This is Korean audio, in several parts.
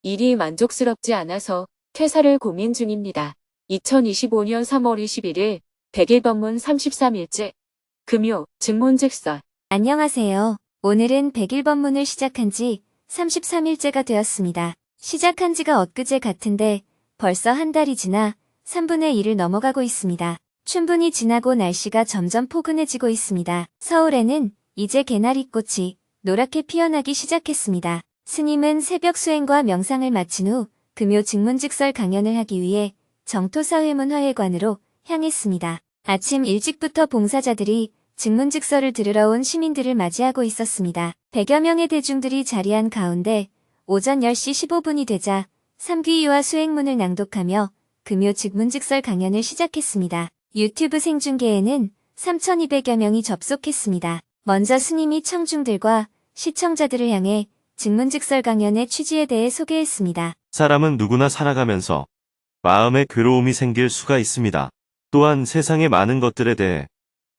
일이 만족스럽지 않아서 퇴사를 고민 중입니다. 2025년 3월 21일 100일 법문 33일째 금요 증문즉설. 안녕하세요. 오늘은 100일 법문을 시작한 지 33일째가 되었습니다. 시작한 지가 엊그제 같은데 벌써 한 달이 지나 3분의 1을 넘어가고 있습니다. 춘분이 지나고 날씨가 점점 포근해지고 있습니다. 서울에는 이제 개나리꽃이 노랗게 피어나기 시작했습니다. 스님은 새벽 수행과 명상을 마친 후 금요 증문즉설 강연을 하기 위해 정토사회문화회관으로 향했습니다. 아침 일찍부터 봉사자들이 증문즉설을 들으러 온 시민들을 맞이하고 있었습니다. 100여 명의 대중들이 자리한 가운데 오전 10시 15분이 되자 삼귀유화 수행문을 낭독하며 금요 증문즉설 강연을 시작했습니다. 유튜브 생중계에는 3,200여 명이 접속했습니다. 먼저 스님이 청중들과 시청자들을 향해 증문즉설 강연의 취지에 대해 소개했습니다. 사람은 누구나 살아가면서 마음에 괴로움이 생길 수가 있습니다. 또한 세상의 많은 것들에 대해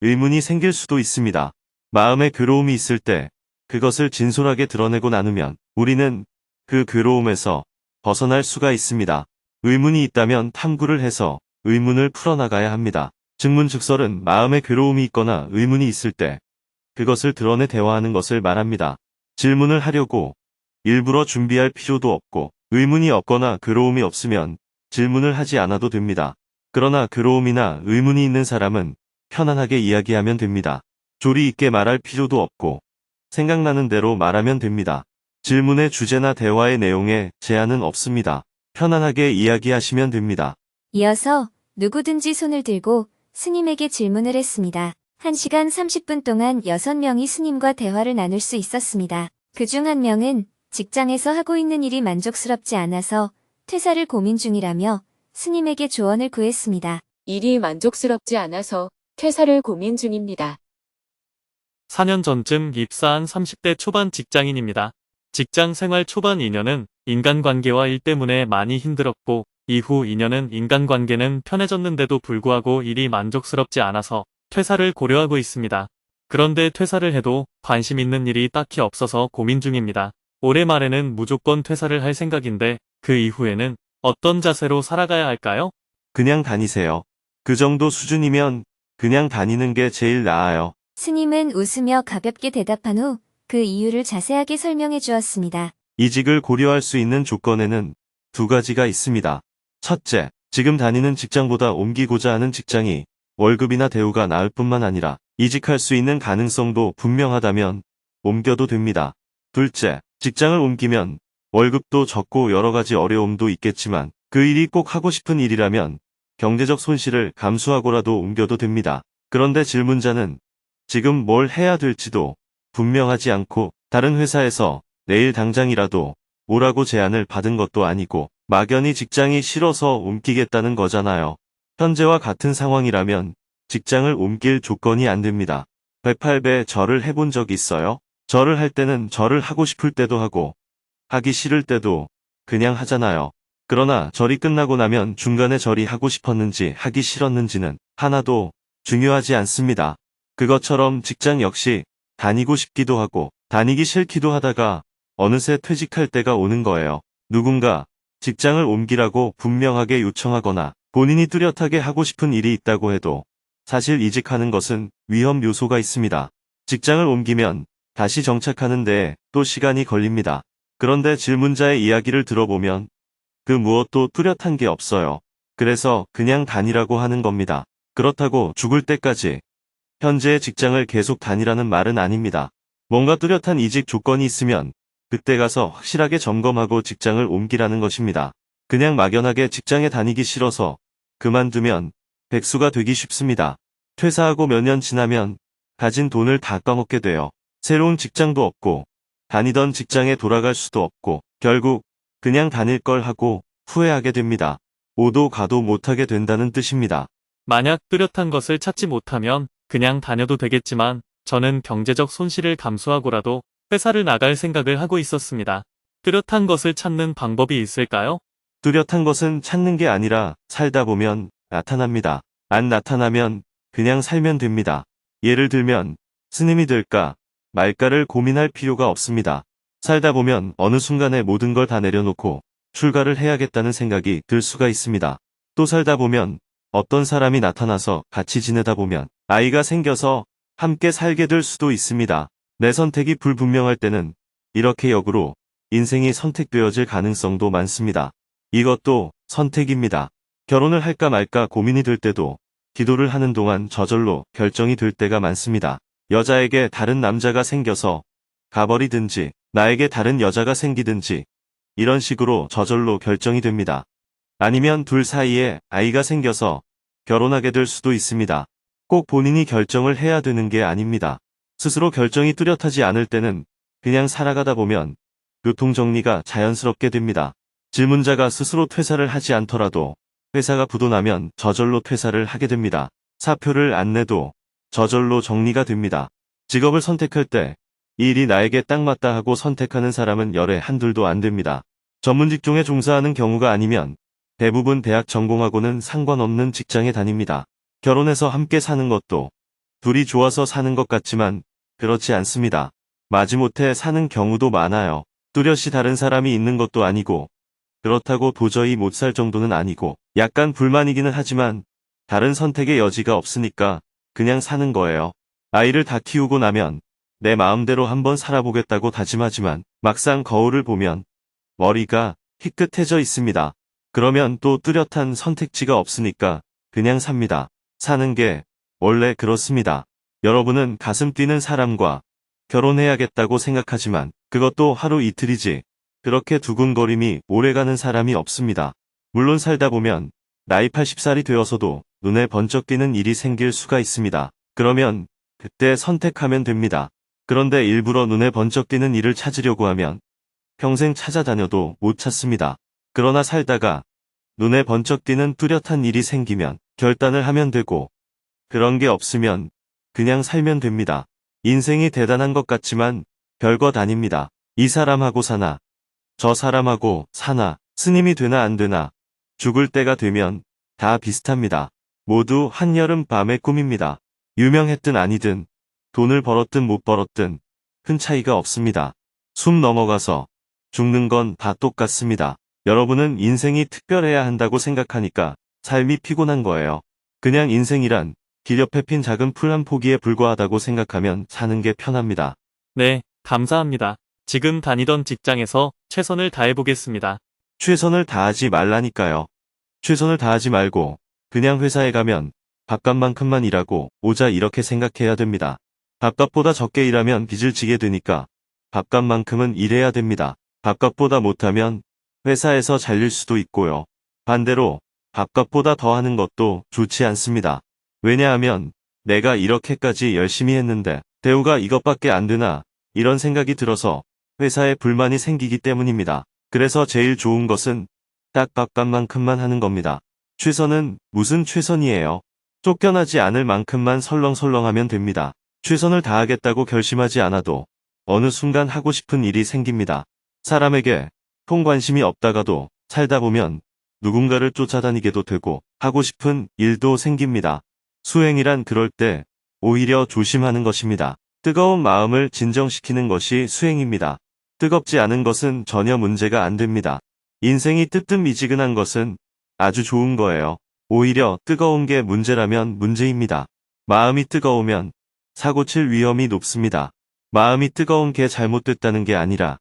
의문이 생길 수도 있습니다. 마음에 괴로움이 있을 때 그것을 진솔하게 드러내고 나누면 우리는 그 괴로움에서 벗어날 수가 있습니다. 의문이 있다면 탐구를 해서 의문을 풀어나가야 합니다. 증문즉설은 마음에 괴로움이 있거나 의문이 있을 때 그것을 드러내 대화하는 것을 말합니다. 질문을 하려고 일부러 준비할 필요도 없고 의문이 없거나 괴로움이 없으면 질문을 하지 않아도 됩니다. 그러나 괴로움이나 의문이 있는 사람은 편안하게 이야기하면 됩니다. 조리 있게 말할 필요도 없고 생각나는 대로 말하면 됩니다. 질문의 주제나 대화의 내용에 제한은 없습니다. 편안하게 이야기하시면 됩니다. 이어서 누구든지 손을 들고 스님에게 질문을 했습니다. 1시간 30분 동안 6명이 스님과 대화를 나눌 수 있었습니다. 그중 한 명은 직장에서 하고 있는 일이 만족스럽지 않아서 퇴사를 고민 중이라며 스님에게 조언을 구했습니다. 일이 만족스럽지 않아서 퇴사를 고민 중입니다. 4년 전쯤 입사한 30대 초반 직장인입니다. 직장 생활 초반 2년은 인간관계와 일 때문에 많이 힘들었고 이후 2년은 인간관계는 편해졌는데도 불구하고 일이 만족스럽지 않아서 퇴사를 고려하고 있습니다. 그런데 퇴사를 해도 관심 있는 일이 딱히 없어서 고민 중입니다. 올해 말에는 무조건 퇴사를 할 생각인데 그 이후에는 어떤 자세로 살아가야 할까요? 그냥 다니세요. 그 정도 수준이면 그냥 다니는 게 제일 나아요. 스님은 웃으며 가볍게 대답한 후 그 이유를 자세하게 설명해 주었습니다. 이직을 고려할 수 있는 조건에는 두 가지가 있습니다. 첫째, 지금 다니는 직장보다 옮기고자 하는 직장이 월급이나 대우가 나을 뿐만 아니라 이직할 수 있는 가능성도 분명하다면 옮겨도 됩니다. 둘째, 직장을 옮기면 월급도 적고 여러 가지 어려움도 있겠지만 그 일이 꼭 하고 싶은 일이라면 경제적 손실을 감수하고라도 옮겨도 됩니다. 그런데 질문자는 지금 뭘 해야 될지도 분명하지 않고 다른 회사에서 내일 당장이라도 오라고 제안을 받은 것도 아니고 막연히 직장이 싫어서 옮기겠다는 거잖아요. 현재와 같은 상황이라면 직장을 옮길 조건이 안 됩니다. 108배 절을 해본 적 있어요? 절을 할 때는 절을 하고 싶을 때도 하고 하기 싫을 때도 그냥 하잖아요. 그러나 절이 끝나고 나면 중간에 절이 하고 싶었는지 하기 싫었는지는 하나도 중요하지 않습니다. 그것처럼 직장 역시 다니고 싶기도 하고 다니기 싫기도 하다가 어느새 퇴직할 때가 오는 거예요. 누군가 직장을 옮기라고 분명하게 요청하거나 본인이 뚜렷하게 하고 싶은 일이 있다고 해도 사실 이직하는 것은 위험 요소가 있습니다. 직장을 옮기면 다시 정착하는 데에 또 시간이 걸립니다. 그런데 질문자의 이야기를 들어보면 그 무엇도 뚜렷한 게 없어요. 그래서 그냥 다니라고 하는 겁니다. 그렇다고 죽을 때까지 현재의 직장을 계속 다니라는 말은 아닙니다. 뭔가 뚜렷한 이직 조건이 있으면 그때 가서 확실하게 점검하고 직장을 옮기라는 것입니다. 그냥 막연하게 직장에 다니기 싫어서 그만두면 백수가 되기 쉽습니다. 퇴사하고 몇 년 지나면 가진 돈을 다 까먹게 돼요. 새로운 직장도 없고 다니던 직장에 돌아갈 수도 없고 결국 그냥 다닐 걸 하고 후회하게 됩니다. 오도 가도 못하게 된다는 뜻입니다. 만약 뚜렷한 것을 찾지 못하면 그냥 다녀도 되겠지만 저는 경제적 손실을 감수하고라도 회사를 나갈 생각을 하고 있었습니다. 뚜렷한 것을 찾는 방법이 있을까요? 뚜렷한 것은 찾는 게 아니라 살다 보면 나타납니다. 안 나타나면 그냥 살면 됩니다. 예를 들면 스님이 될까 말까를 고민할 필요가 없습니다. 살다 보면 어느 순간에 모든 걸 다 내려놓고 출가를 해야겠다는 생각이 들 수가 있습니다. 또 살다 보면 어떤 사람이 나타나서 같이 지내다 보면 아이가 생겨서 함께 살게 될 수도 있습니다. 내 선택이 불분명할 때는 이렇게 역으로 인생이 선택되어질 가능성도 많습니다. 이것도 선택입니다. 결혼을 할까 말까 고민이 될 때도 기도를 하는 동안 저절로 결정이 될 때가 많습니다. 여자에게 다른 남자가 생겨서 가버리든지 나에게 다른 여자가 생기든지 이런 식으로 저절로 결정이 됩니다. 아니면 둘 사이에 아이가 생겨서 결혼하게 될 수도 있습니다. 꼭 본인이 결정을 해야 되는 게 아닙니다. 스스로 결정이 뚜렷하지 않을 때는 그냥 살아가다 보면 교통정리가 자연스럽게 됩니다. 질문자가 스스로 퇴사를 하지 않더라도 회사가 부도나면 저절로 퇴사를 하게 됩니다. 사표를 안 내도 저절로 정리가 됩니다. 직업을 선택할 때 이 일이 나에게 딱 맞다 하고 선택하는 사람은 열에 한둘도 안 됩니다. 전문 직종에 종사하는 경우가 아니면 대부분 대학 전공하고는 상관없는 직장에 다닙니다. 결혼해서 함께 사는 것도 둘이 좋아서 사는 것 같지만 그렇지 않습니다. 마지못해 사는 경우도 많아요. 뚜렷이 다른 사람이 있는 것도 아니고 그렇다고 도저히 못 살 정도는 아니고 약간 불만이기는 하지만 다른 선택의 여지가 없으니까 그냥 사는 거예요. 아이를 다 키우고 나면 내 마음대로 한번 살아보겠다고 다짐하지만 막상 거울을 보면 머리가 희끗해져 있습니다. 그러면 또 뚜렷한 선택지가 없으니까 그냥 삽니다. 사는 게 원래 그렇습니다. 여러분은 가슴 뛰는 사람과 결혼해야겠다고 생각하지만 그것도 하루 이틀이지 그렇게 두근거림이 오래가는 사람이 없습니다. 물론 살다 보면 나이 80살이 되어서도 눈에 번쩍 띄는 일이 생길 수가 있습니다. 그러면 그때 선택하면 됩니다. 그런데 일부러 눈에 번쩍 띄는 일을 찾으려고 하면 평생 찾아다녀도 못 찾습니다. 그러나 살다가 눈에 번쩍 띄는 뚜렷한 일이 생기면 결단을 하면 되고 그런 게 없으면 그냥 살면 됩니다. 인생이 대단한 것 같지만 별것 아닙니다. 이 사람하고 사나 저 사람하고 사나 스님이 되나 안 되나 죽을 때가 되면 다 비슷합니다. 모두 한여름 밤의 꿈입니다. 유명했든 아니든 돈을 벌었든 못 벌었든 큰 차이가 없습니다. 숨 넘어가서 죽는 건 다 똑같습니다. 여러분은 인생이 특별해야 한다고 생각하니까 삶이 피곤한 거예요. 그냥 인생이란 길 옆에 핀 작은 풀 한 포기에 불과하다고 생각하면 사는 게 편합니다. 네, 감사합니다. 지금 다니던 직장에서 최선을 다해보겠습니다. 최선을 다하지 말라니까요. 최선을 다하지 말고 그냥 회사에 가면 밥값만큼만 일하고 오자 이렇게 생각해야 됩니다. 밥값보다 적게 일하면 빚을 지게 되니까 밥값만큼은 일해야 됩니다. 밥값보다 못하면 회사에서 잘릴 수도 있고요. 반대로 밥값보다 더 하는 것도 좋지 않습니다. 왜냐하면 내가 이렇게까지 열심히 했는데 대우가 이것밖에 안 되나 이런 생각이 들어서 회사에 불만이 생기기 때문입니다. 그래서 제일 좋은 것은 딱 밥값만큼만 하는 겁니다. 최선은 무슨 최선이에요. 쫓겨나지 않을 만큼만 설렁설렁하면 됩니다. 최선을 다하겠다고 결심하지 않아도 어느 순간 하고 싶은 일이 생깁니다. 사람에게 통관심이 없다가도 살다 보면 누군가를 쫓아다니게도 되고 하고 싶은 일도 생깁니다. 수행이란 그럴 때 오히려 조심하는 것입니다. 뜨거운 마음을 진정시키는 것이 수행입니다. 뜨겁지 않은 것은 전혀 문제가 안 됩니다. 인생이 뜨뜻미지근한 것은 아주 좋은 거예요. 오히려 뜨거운 게 문제라면 문제입니다. 마음이 뜨거우면 사고칠 위험이 높습니다. 마음이 뜨거운 게 잘못됐다는 게 아니라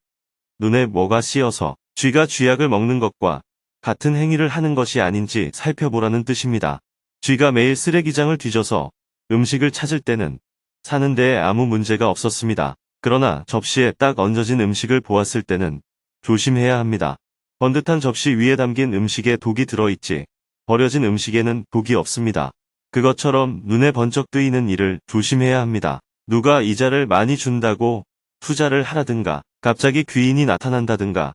눈에 뭐가 씌어서 쥐가 쥐약을 먹는 것과 같은 행위를 하는 것이 아닌지 살펴보라는 뜻입니다. 쥐가 매일 쓰레기장을 뒤져서 음식을 찾을 때는 사는 데에 아무 문제가 없었습니다. 그러나 접시에 딱 얹어진 음식을 보았을 때는 조심해야 합니다. 번듯한 접시 위에 담긴 음식에 독이 들어있지 버려진 음식에는 독이 없습니다. 그것처럼 눈에 번쩍 뜨이는 일을 조심해야 합니다. 누가 이자를 많이 준다고 투자를 하라든가 갑자기 귀인이 나타난다든가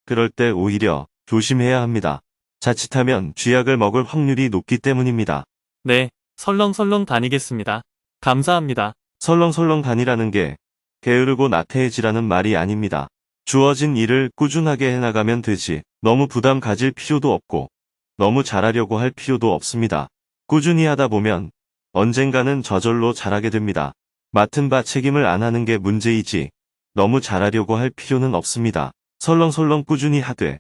그럴 때 오히려 조심해야 합니다. 자칫하면 쥐약을 먹을 확률이 높기 때문입니다. 네, 설렁설렁 다니겠습니다. 감사합니다. 설렁설렁 다니라는 게 게으르고 나태해지라는 말이 아닙니다. 주어진 일을 꾸준하게 해나가면 되지. 너무 부담 가질 필요도 없고 너무 잘하려고 할 필요도 없습니다. 꾸준히 하다 보면 언젠가는 저절로 잘하게 됩니다. 맡은 바 책임을 안 하는 게 문제이지 너무 잘하려고 할 필요는 없습니다. 설렁설렁 꾸준히 하되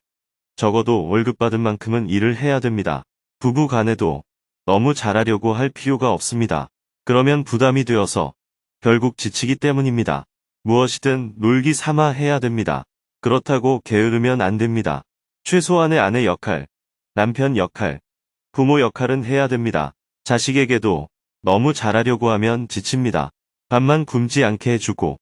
적어도 월급 받은 만큼은 일을 해야 됩니다. 부부 간에도 너무 잘하려고 할 필요가 없습니다. 그러면 부담이 되어서 결국 지치기 때문입니다. 무엇이든 놀기 삼아 해야 됩니다. 그렇다고 게으르면 안 됩니다. 최소한의 아내 역할, 남편 역할, 부모 역할은 해야 됩니다. 자식에게도 너무 잘하려고 하면 지칩니다. 밥만 굶지 않게 해주고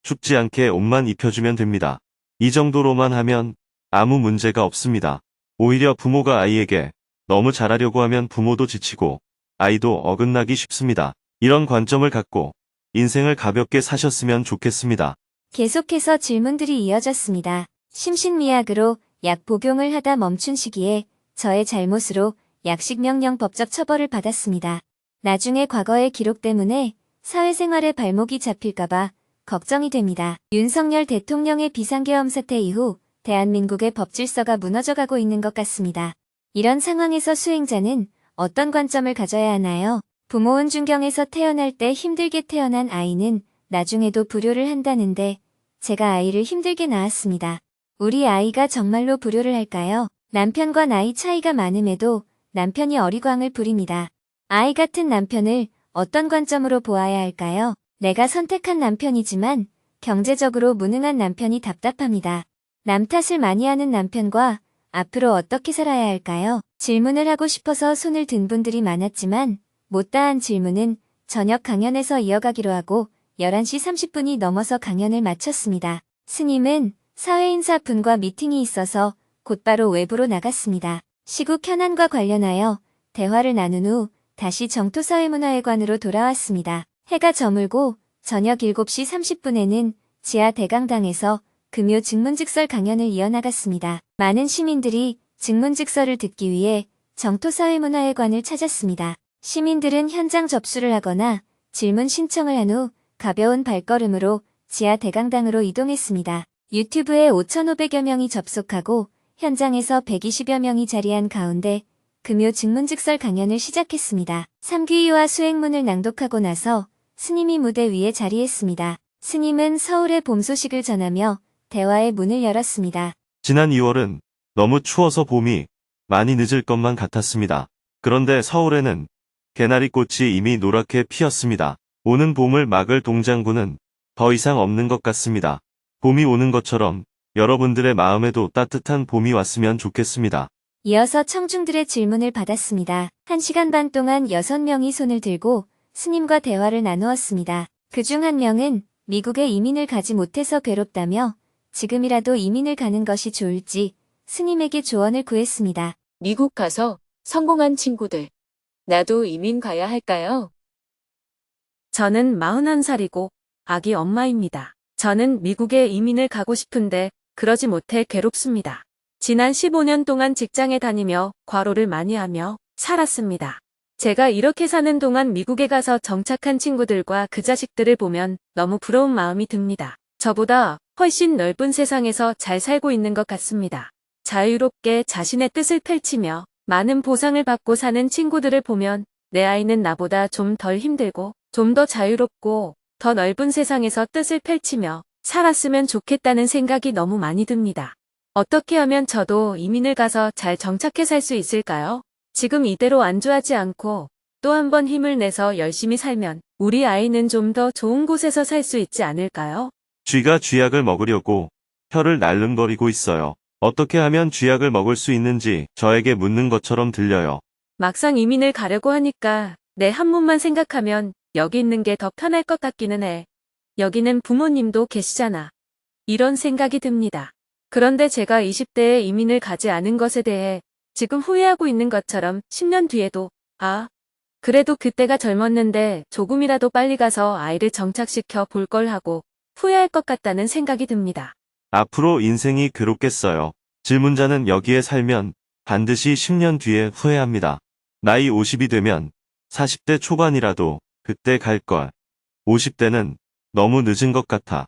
춥지 않게 옷만 입혀주면 됩니다. 이 정도로만 하면 아무 문제가 없습니다. 오히려 부모가 아이에게 너무 잘하려고 하면 부모도 지치고 아이도 어긋나기 쉽습니다. 이런 관점을 갖고 인생을 가볍게 사셨으면 좋겠습니다. 계속해서 질문들이 이어졌습니다. 심신미약으로 약 복용을 하다 멈춘 시기에 저의 잘못으로 약식명령 법적 처벌을 받았습니다. 나중에 과거의 기록 때문에 사회생활에 발목이 잡힐까봐 걱정이 됩니다. 윤석열 대통령의 비상계엄 사태 이후 대한민국의 법질서가 무너져가고 있는 것 같습니다. 이런 상황에서 수행자는 어떤 관점을 가져야 하나요? 부모운 중경에서 태어날 때 힘들게 태어난 아이는 나중에도 불효를 한다는데 제가 아이를 힘들게 낳았습니다. 우리 아이가 정말로 불효를 할까요? 남편과 나이 차이가 많음에도 남편이 어리광을 부립니다. 아이 같은 남편을 어떤 관점으로 보아야 할까요? 내가 선택한 남편이지만 경제적으로 무능한 남편이 답답합니다. 남 탓을 많이 하는 남편과 앞으로 어떻게 살아야 할까요? 질문을 하고 싶어서 손을 든 분들이 많았지만 못다한 질문은 저녁 강연에서 이어가기로 하고 11시 30분이 넘어서 강연을 마쳤습니다. 스님은 사회인사분과 미팅이 있어서 곧바로 외부로 나갔습니다. 시국 현안과 관련하여 대화를 나눈 후 다시 정토사회문화회관으로 돌아왔습니다. 해가 저물고 저녁 7시 30분에는 지하 대강당에서 금요 증문즉설 강연을 이어나갔습니다. 많은 시민들이 증문즉설을 듣기 위해 정토사회문화회관을 찾았습니다. 시민들은 현장 접수를 하거나 질문 신청을 한 후 가벼운 발걸음으로 지하 대강당으로 이동했습니다. 유튜브에 5,500여 명이 접속하고 현장에서 120여 명이 자리한 가운데 금요 증문즉설 강연을 시작했습니다. 3귀와 수행문을 낭독하고 나서 스님이 무대 위에 자리했습니다. 스님은 서울의 봄 소식을 전하며 대화의 문을 열었습니다. 지난 2월은 너무 추워서 봄이 많이 늦을 것만 같았습니다. 그런데 서울에는 개나리꽃이 이미 노랗게 피었습니다. 오는 봄을 막을 동장구는 더 이상 없는 것 같습니다. 봄이 오는 것처럼 여러분들의 마음에도 따뜻한 봄이 왔으면 좋겠습니다. 이어서 청중들의 질문을 받았습니다. 1시간 반 동안 6명이 손을 들고 스님과 대화를 나누었습니다. 그중 한 명은 미국에 이민을 가지 못해서 괴롭다며 지금이라도 이민을 가는 것이 좋을지 스님에게 조언을 구했습니다. 미국 가서 성공한 친구들. 나도 이민 가야 할까요? 저는 41살이고 아기 엄마입니다. 저는 미국에 이민을 가고 싶은데 그러지 못해 괴롭습니다. 지난 15년 동안 직장에 다니며 과로를 많이 하며 살았습니다. 제가 이렇게 사는 동안 미국에 가서 정착한 친구들과 그 자식들을 보면 너무 부러운 마음이 듭니다. 저보다 훨씬 넓은 세상에서 잘 살고 있는 것 같습니다. 자유롭게 자신의 뜻을 펼치며 많은 보상을 받고 사는 친구들을 보면 내 아이는 나보다 좀 덜 힘들고 좀 더 자유롭고 더 넓은 세상에서 뜻을 펼치며 살았으면 좋겠다는 생각이 너무 많이 듭니다. 어떻게 하면 저도 이민을 가서 잘 정착해 살 수 있을까요? 지금 이대로 안주하지 않고 또 한 번 힘을 내서 열심히 살면 우리 아이는 좀 더 좋은 곳에서 살 수 있지 않을까요? 쥐가 쥐약을 먹으려고 혀를 날름거리고 있어요. 어떻게 하면 쥐약을 먹을 수 있는지 저에게 묻는 것처럼 들려요. 막상 이민을 가려고 하니까 내 한 몸만 생각하면 여기 있는 게 더 편할 것 같기는 해. 여기는 부모님도 계시잖아. 이런 생각이 듭니다. 그런데 제가 20대에 이민을 가지 않은 것에 대해 지금 후회하고 있는 것처럼 10년 뒤에도 그래도 그때가 젊었는데 조금이라도 빨리 가서 아이를 정착시켜 볼 걸 하고 후회할 것 같다는 생각이 듭니다. 앞으로 인생이 괴롭겠어요. 질문자는 여기에 살면 반드시 10년 뒤에 후회합니다. 나이 50이 되면 40대 초반이라도 그때 갈 걸. 50대는 너무 늦은 것 같아.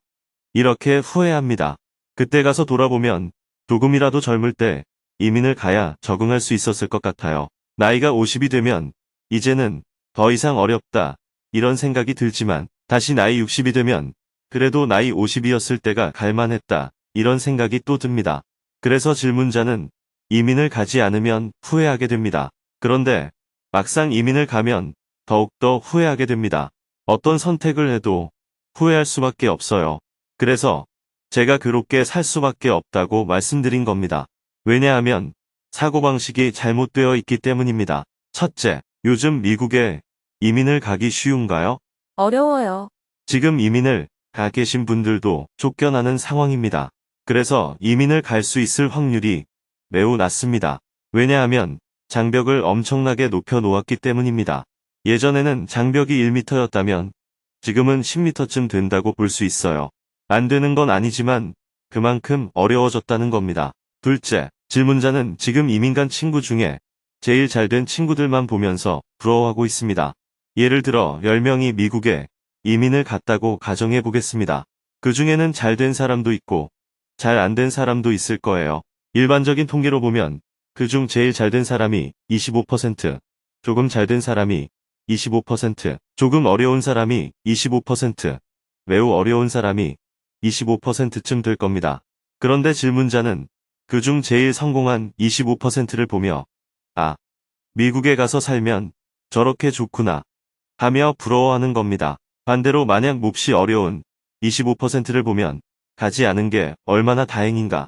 이렇게 후회합니다. 그때 가서 돌아보면 조금이라도 젊을 때 이민을 가야 적응할 수 있었을 것 같아요. 나이가 50이 되면 이제는 더 이상 어렵다 이런 생각이 들지만 다시 나이 60이 되면 그래도 나이 50이었을 때가 갈만했다 이런 생각이 또 듭니다. 그래서 질문자는 이민을 가지 않으면 후회하게 됩니다. 그런데 막상 이민을 가면 더욱더 후회하게 됩니다. 어떤 선택을 해도 후회할 수밖에 없어요. 그래서 제가 그롭게 살 수밖에 없다고 말씀드린 겁니다. 왜냐하면 사고방식이 잘못되어 있기 때문입니다. 첫째, 요즘 미국에 이민을 가기 쉬운가요? 어려워요. 지금 이민을 가 계신 분들도 쫓겨나는 상황입니다. 그래서 이민을 갈 수 있을 확률이 매우 낮습니다. 왜냐하면 장벽을 엄청나게 높여 놓았기 때문입니다. 예전에는 장벽이 1m였다면 지금은 10m쯤 된다고 볼 수 있어요. 안 되는 건 아니지만 그만큼 어려워졌다는 겁니다. 둘째, 질문자는 지금 이민 간 친구 중에 제일 잘된 친구들만 보면서 부러워하고 있습니다. 예를 들어 10명이 미국에 이민을 갔다고 가정해 보겠습니다. 그 중에는 잘된 사람도 있고 잘 안 된 사람도 있을 거예요. 일반적인 통계로 보면 그중 제일 잘된 사람이 25%, 조금 잘된 사람이 25%, 조금 어려운 사람이 25%, 매우 어려운 사람이 25%쯤 될 겁니다. 그런데 질문자는 그중 제일 성공한 25%를 보며 아, 미국에 가서 살면 저렇게 좋구나 하며 부러워하는 겁니다. 반대로 만약 몹시 어려운 25%를 보면 가지 않은 게 얼마나 다행인가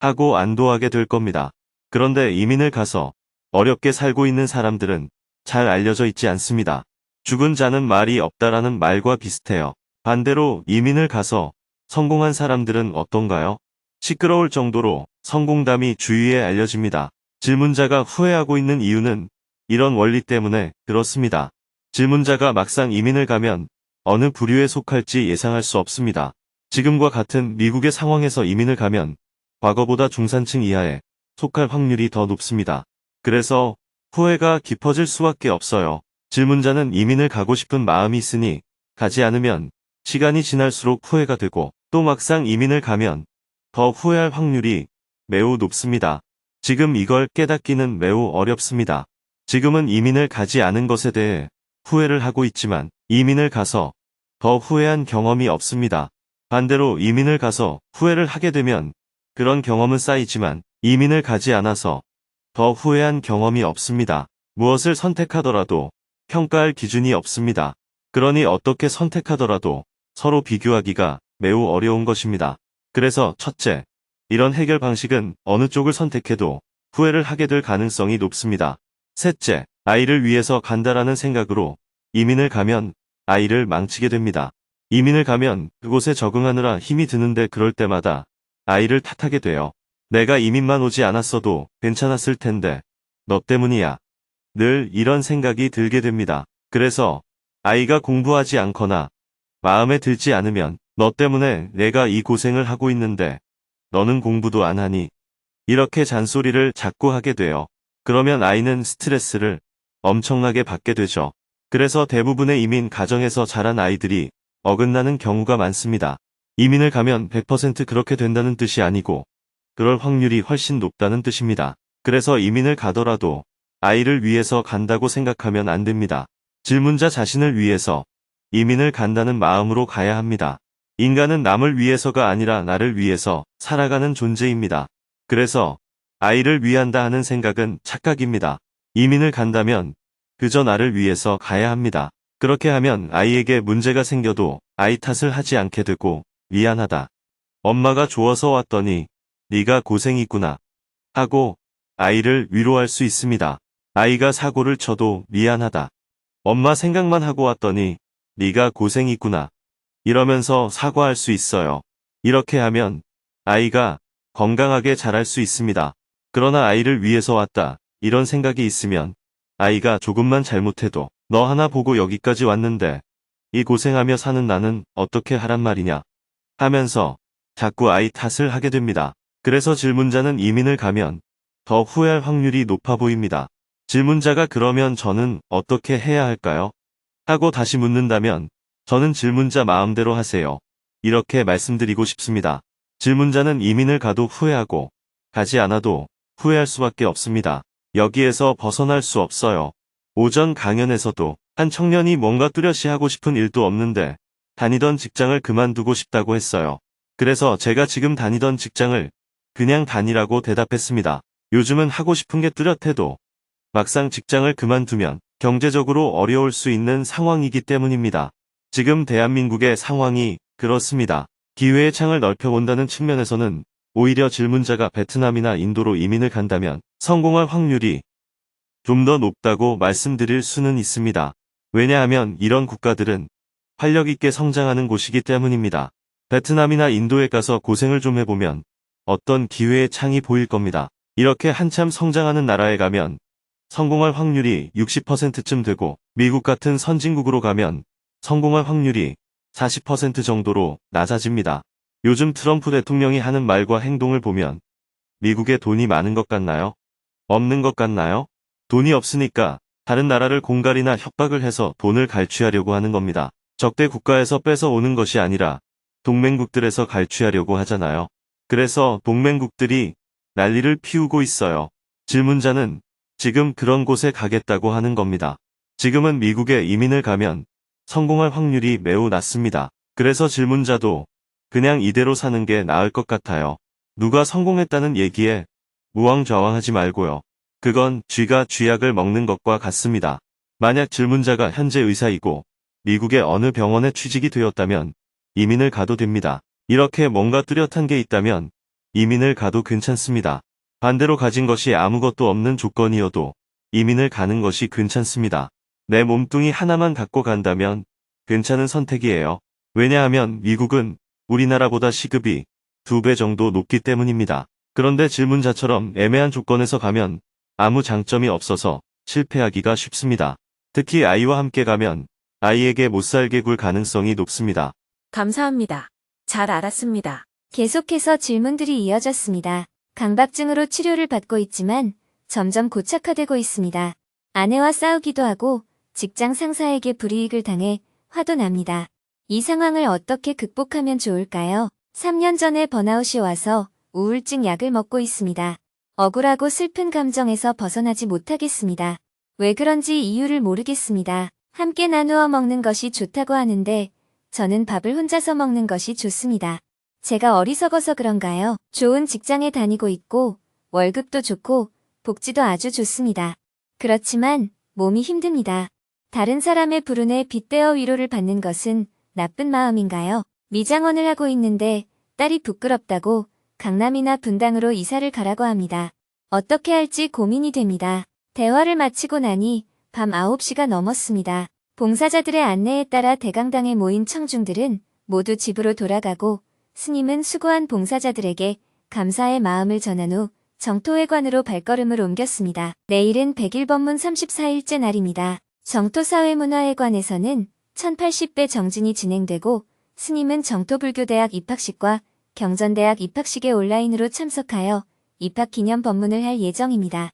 하고 안도하게 될 겁니다. 그런데 이민을 가서 어렵게 살고 있는 사람들은 잘 알려져 있지 않습니다. 죽은 자는 말이 없다라는 말과 비슷해요. 반대로 이민을 가서 성공한 사람들은 어떤가요? 시끄러울 정도로 성공담이 주위에 알려집니다. 질문자가 후회하고 있는 이유는 이런 원리 때문에 그렇습니다. 질문자가 막상 이민을 가면 어느 부류에 속할지 예상할 수 없습니다. 지금과 같은 미국의 상황에서 이민을 가면 과거보다 중산층 이하에 속할 확률이 더 높습니다. 그래서 후회가 깊어질 수밖에 없어요. 질문자는 이민을 가고 싶은 마음이 있으니 가지 않으면 시간이 지날수록 후회가 되고 또 막상 이민을 가면 더 후회할 확률이 매우 높습니다. 지금 이걸 깨닫기는 매우 어렵습니다. 지금은 이민을 가지 않은 것에 대해 후회를 하고 있지만 이민을 가서 더 후회한 경험이 없습니다. 반대로 이민을 가서 후회를 하게 되면 그런 경험은 쌓이지만 이민을 가지 않아서 더 후회한 경험이 없습니다. 무엇을 선택하더라도 평가할 기준이 없습니다. 그러니 어떻게 선택하더라도 서로 비교하기가 매우 어려운 것입니다. 그래서 첫째, 이런 해결 방식은 어느 쪽을 선택해도 후회를 하게 될 가능성이 높습니다. 셋째, 아이를 위해서 간다라는 생각으로 이민을 가면 아이를 망치게 됩니다. 이민을 가면 그곳에 적응하느라 힘이 드는데 그럴 때마다 아이를 탓하게 돼요. 내가 이민만 오지 않았어도 괜찮았을 텐데 너 때문이야. 늘 이런 생각이 들게 됩니다. 그래서 아이가 공부하지 않거나 마음에 들지 않으면 너 때문에 내가 이 고생을 하고 있는데 너는 공부도 안 하니 이렇게 잔소리를 자꾸 하게 돼요. 그러면 아이는 스트레스를 엄청나게 받게 되죠. 그래서 대부분의 이민 가정에서 자란 아이들이 어긋나는 경우가 많습니다. 이민을 가면 100% 그렇게 된다는 뜻이 아니고 그럴 확률이 훨씬 높다는 뜻입니다. 그래서 이민을 가더라도 아이를 위해서 간다고 생각하면 안 됩니다. 질문자 자신을 위해서 이민을 간다는 마음으로 가야 합니다. 인간은 남을 위해서가 아니라 나를 위해서 살아가는 존재입니다. 그래서 아이를 위한다 하는 생각은 착각입니다. 이민을 간다면 그저 나를 위해서 가야 합니다. 그렇게 하면 아이에게 문제가 생겨도 아이 탓을 하지 않게 되고 미안하다. 엄마가 좋아서 왔더니 네가 고생이구나 하고 아이를 위로할 수 있습니다. 아이가 사고를 쳐도 미안하다. 엄마 생각만 하고 왔더니 네가 고생이구나 이러면서 사과할 수 있어요. 이렇게 하면 아이가 건강하게 자랄 수 있습니다. 그러나 아이를 위해서 왔다 이런 생각이 있으면 아이가 조금만 잘못해도 너 하나 보고 여기까지 왔는데 이 고생하며 사는 나는 어떻게 하란 말이냐 하면서 자꾸 아이 탓을 하게 됩니다. 그래서 질문자는 이민을 가면 더 후회할 확률이 높아 보입니다. 질문자가 그러면 저는 어떻게 해야 할까요? 하고 다시 묻는다면 저는 질문자 마음대로 하세요. 이렇게 말씀드리고 싶습니다. 질문자는 이민을 가도 후회하고 가지 않아도 후회할 수밖에 없습니다. 여기에서 벗어날 수 없어요. 오전 강연에서도 한 청년이 뭔가 뚜렷이 하고 싶은 일도 없는데 다니던 직장을 그만두고 싶다고 했어요. 그래서 제가 지금 다니던 직장을 그냥 다니라고 대답했습니다. 요즘은 하고 싶은 게 뚜렷해도 막상 직장을 그만두면 경제적으로 어려울 수 있는 상황이기 때문입니다. 지금 대한민국의 상황이 그렇습니다. 기회의 창을 넓혀본다는 측면에서는 오히려 질문자가 베트남이나 인도로 이민을 간다면 성공할 확률이 좀 더 높다고 말씀드릴 수는 있습니다. 왜냐하면 이런 국가들은 활력 있게 성장하는 곳이기 때문입니다. 베트남이나 인도에 가서 고생을 좀 해보면 어떤 기회의 창이 보일 겁니다. 이렇게 한참 성장하는 나라에 가면 성공할 확률이 60%쯤 되고 미국 같은 선진국으로 가면 성공할 확률이 40% 정도로 낮아집니다. 요즘 트럼프 대통령이 하는 말과 행동을 보면 미국에 돈이 많은 것 같나요? 없는 것 같나요? 돈이 없으니까 다른 나라를 공갈이나 협박을 해서 돈을 갈취하려고 하는 겁니다. 적대 국가에서 뺏어 오는 것이 아니라 동맹국들에서 갈취하려고 하잖아요. 그래서 동맹국들이 난리를 피우고 있어요. 질문자는 지금 그런 곳에 가겠다고 하는 겁니다. 지금은 미국에 이민을 가면 성공할 확률이 매우 낮습니다. 그래서 질문자도 그냥 이대로 사는 게 나을 것 같아요. 누가 성공했다는 얘기에 무왕좌왕하지 말고요. 그건 쥐가 쥐약을 먹는 것과 같습니다. 만약 질문자가 현재 의사이고 미국의 어느 병원에 취직이 되었다면 이민을 가도 됩니다. 이렇게 뭔가 뚜렷한 게 있다면 이민을 가도 괜찮습니다. 반대로 가진 것이 아무것도 없는 조건이어도 이민을 가는 것이 괜찮습니다. 내 몸뚱이 하나만 갖고 간다면 괜찮은 선택이에요. 왜냐하면 미국은 우리나라보다 시급이 2배 정도 높기 때문입니다. 그런데 질문자처럼 애매한 조건에서 가면 아무 장점이 없어서 실패하기가 쉽습니다. 특히 아이와 함께 가면 아이에게 못살게 굴 가능성이 높습니다. 감사합니다. 잘 알았습니다. 계속해서 질문들이 이어졌습니다. 강박증으로 치료를 받고 있지만 점점 고착화되고 있습니다. 아내와 싸우기도 하고 직장 상사에게 불이익을 당해 화도 납니다. 이 상황을 어떻게 극복하면 좋을까요? 3년 전에 번아웃이 와서 우울증 약을 먹고 있습니다. 억울하고 슬픈 감정에서 벗어나지 못하겠습니다. 왜 그런지 이유를 모르겠습니다. 함께 나누어 먹는 것이 좋다고 하는데 저는 밥을 혼자서 먹는 것이 좋습니다. 제가 어리석어서 그런가요? 좋은 직장에 다니고 있고 월급도 좋고 복지도 아주 좋습니다. 그렇지만 몸이 힘듭니다. 다른 사람의 불운에 빗대어 위로를 받는 것은 나쁜 마음인가요? 미장원을 하고 있는데 딸이 부끄럽다고 강남이나 분당으로 이사를 가라고 합니다. 어떻게 할지 고민이 됩니다. 대화를 마치고 나니 밤 9시가 넘었습니다. 봉사자들의 안내에 따라 대강당에 모인 청중들은 모두 집으로 돌아가고 스님은 수고한 봉사자들에게 감사의 마음을 전한 후 정토회관으로 발걸음을 옮겼습니다. 내일은 100일 법문 34일째 날입니다. 정토사회문화회관에서는 1080배 정진이 진행되고 스님은 정토불교대학 입학식과 경전대학 입학식에 온라인으로 참석하여 입학 기념 법문을 할 예정입니다.